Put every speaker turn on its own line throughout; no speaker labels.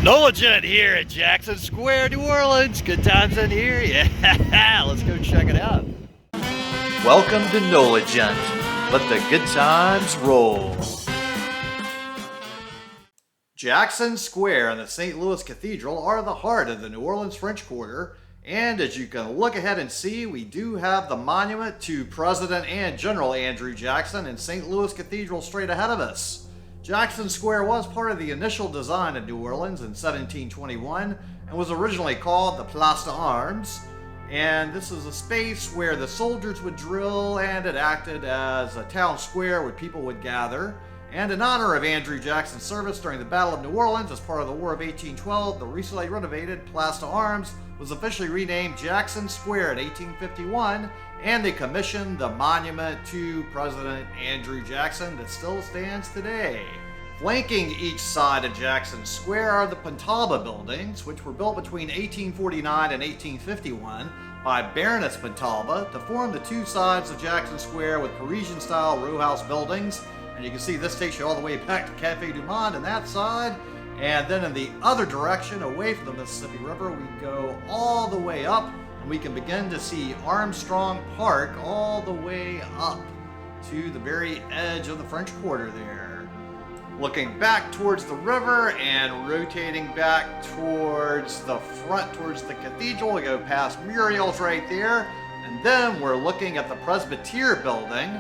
Nolagent here at Jackson Square, New Orleans. Good times in here? Yeah, let's go check it out. Welcome to Nolagent. Let the good times roll. Jackson Square and the St. Louis Cathedral are the heart of the New Orleans French Quarter, and as you can look ahead and see, we do have the monument to President and General Andrew Jackson in St. Louis Cathedral straight ahead of us. Jackson Square was part of the initial design of New Orleans in 1721 and was originally called the Place d'Armes. And this is a space where the soldiers would drill, and it acted as a town square where people would gather. And in honor of Andrew Jackson's service during the Battle of New Orleans as part of the War of 1812, the recently renovated Place d'Armes was officially renamed Jackson Square in 1851, and they commissioned the monument to President Andrew Jackson that still stands today. Flanking each side of Jackson Square are the Pontalba Buildings, which were built between 1849 and 1851 by Baroness Pontalba to form the two sides of Jackson Square with Parisian-style row house buildings. And you can see this takes you all the way back to Café du Monde on that side. And then in the other direction, away from the Mississippi River, we go all the way up, and we can begin to see Armstrong Park all the way up to the very edge of the French Quarter there. Looking back towards the river and rotating back towards the front, towards the cathedral, we go past Muriel's right there, and then we're looking at the Presbytere building,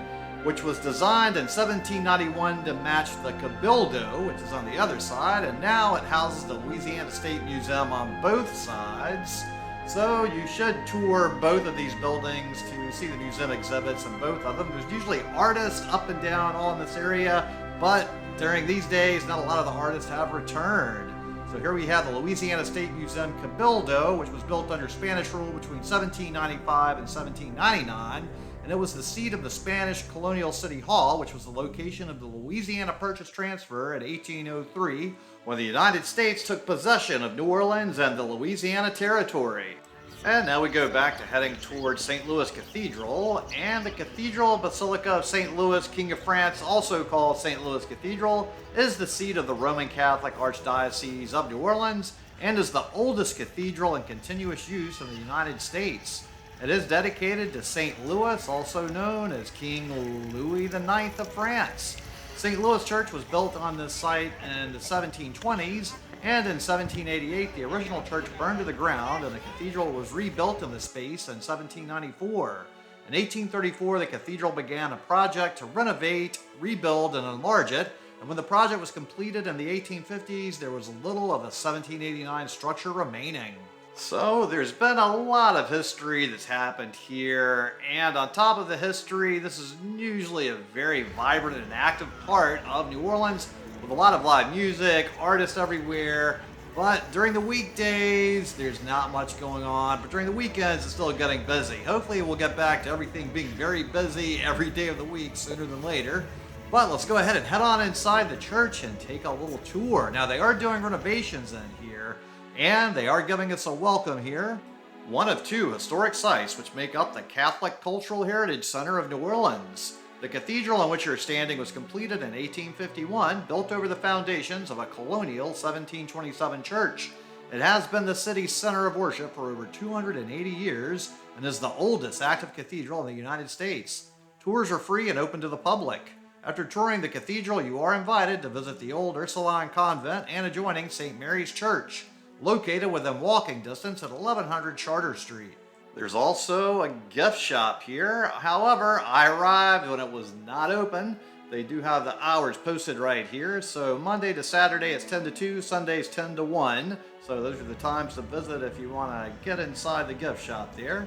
which was designed in 1791 to match the Cabildo, which is on the other side, and now it houses the Louisiana State Museum on both sides. So you should tour both of these buildings to see the museum exhibits in both of them. There's usually artists up and down all in this area, but during these days, not a lot of the artists have returned. So here we have the Louisiana State Museum Cabildo, which was built under Spanish rule between 1795 and 1799. And it was the seat of the Spanish colonial city hall, which was the location of the Louisiana Purchase transfer in 1803, when the United States took possession of New Orleans and the Louisiana Territory. And now we go back to heading towards St. Louis Cathedral, and the Cathedral-Basilica of Saint Louis, King of France, also called St. Louis Cathedral, is the seat of the Roman Catholic Archdiocese of New Orleans, and is the oldest cathedral in continuous use in the United States. It is dedicated to St. Louis, also known as King Louis IX of France. St. Louis Church was built on this site in the 1720s, and in 1788 the original church burned to the ground and the cathedral was rebuilt in the space in 1794. In 1834 the cathedral began a project to renovate, rebuild, and enlarge it, and when the project was completed in the 1850s there was little of the 1789 structure remaining. So there's been a lot of history that's happened here, and on top of the history, this is usually a very vibrant and active part of New Orleans with a lot of live music, artists everywhere. But during the weekdays, there's not much going on, but during the weekends, it's still getting busy. Hopefully we'll get back to everything being very busy every day of the week sooner than later. But let's go ahead and head on inside the church and take a little tour. Now they are doing renovations in here, and they are giving us a welcome here. One of two historic sites which make up the Catholic Cultural Heritage Center of New Orleans. The cathedral on which you're standing was completed in 1851, built over the foundations of a colonial 1727 church. It has been the city's center of worship for over 280 years and is the oldest active cathedral in the United States. Tours are free and open to the public. After touring the cathedral, you are invited to visit the old Ursuline Convent and adjoining St. Mary's Church, located within walking distance at 1100 Charter Street. There's also a gift shop here. However, I arrived when it was not open. They do have the hours posted right here. So Monday to Saturday it's 10 to 2, Sundays 10 to 1. So those are the times to visit if you want to get inside the gift shop there.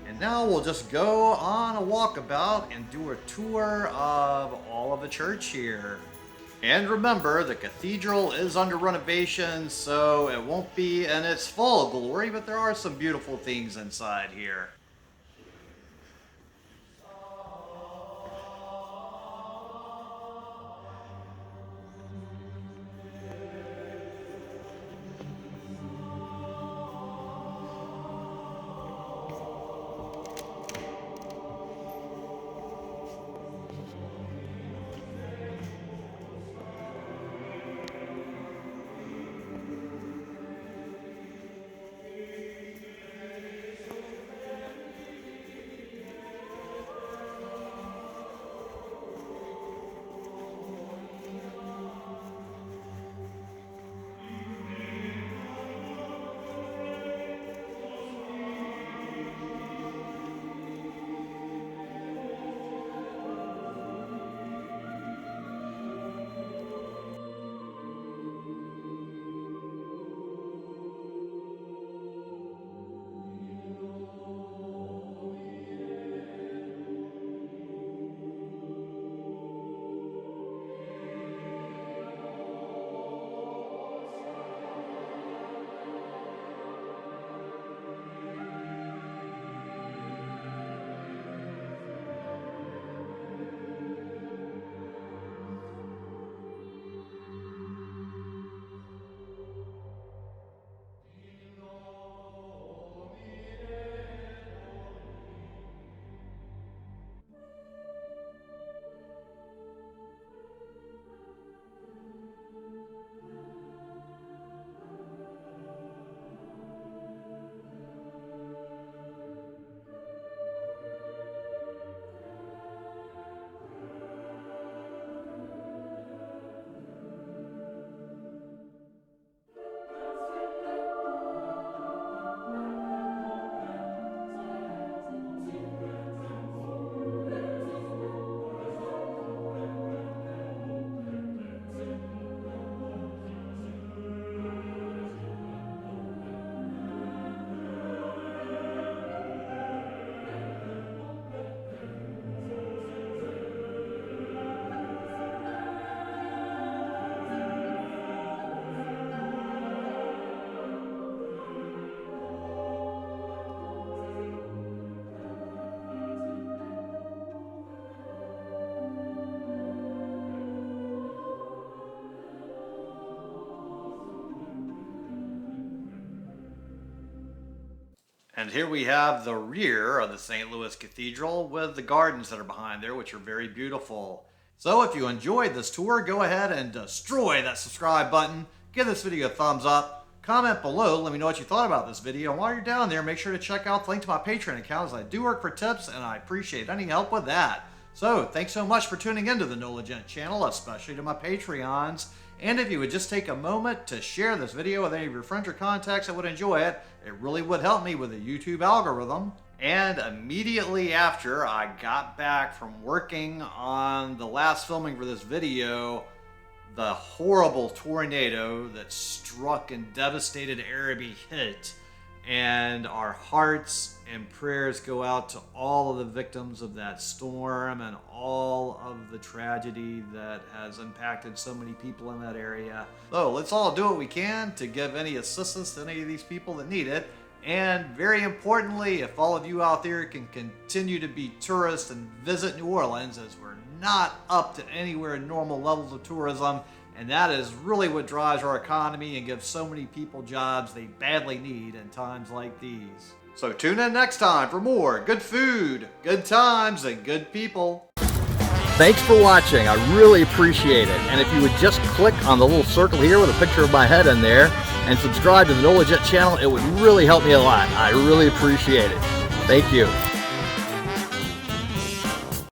And now we'll just go on a walkabout and do a tour of all of the church here. And remember, the cathedral is under renovation, so it won't be in its full glory, but there are some beautiful things inside here. And here we have the rear of the St. Louis Cathedral with the gardens that are behind there, which are very beautiful. So if you enjoyed this tour, go ahead and destroy that subscribe button. Give this video a thumbs up. Comment below, let me know what you thought about this video. And while you're down there, make sure to check out the link to my Patreon account, as I do work for tips and I appreciate any help with that. So thanks so much for tuning into the No Legend channel, especially to my Patreons. And if you would just take a moment to share this video with any of your friends or contacts that would enjoy it, it really would help me with the YouTube algorithm. And immediately after I got back from working on the last filming for this video, the horrible tornado that struck and devastated Araby hit. And our hearts and prayers go out to all of the victims of that storm and all of the tragedy that has impacted so many people in that area. So let's all do what we can to give any assistance to any of these people that need it. And very importantly, if all of you out there can continue to be tourists and visit New Orleans, as we're not up to anywhere normal levels of tourism, and that is really what drives our economy and gives so many people jobs they badly need in times like these. So tune in next time for more good food, good times, and good people.
Thanks for watching. I really appreciate it. And if you would just click on the little circle here with a picture of my head in there and subscribe to the No Legend channel, it would really help me a lot. I really appreciate it. Thank you.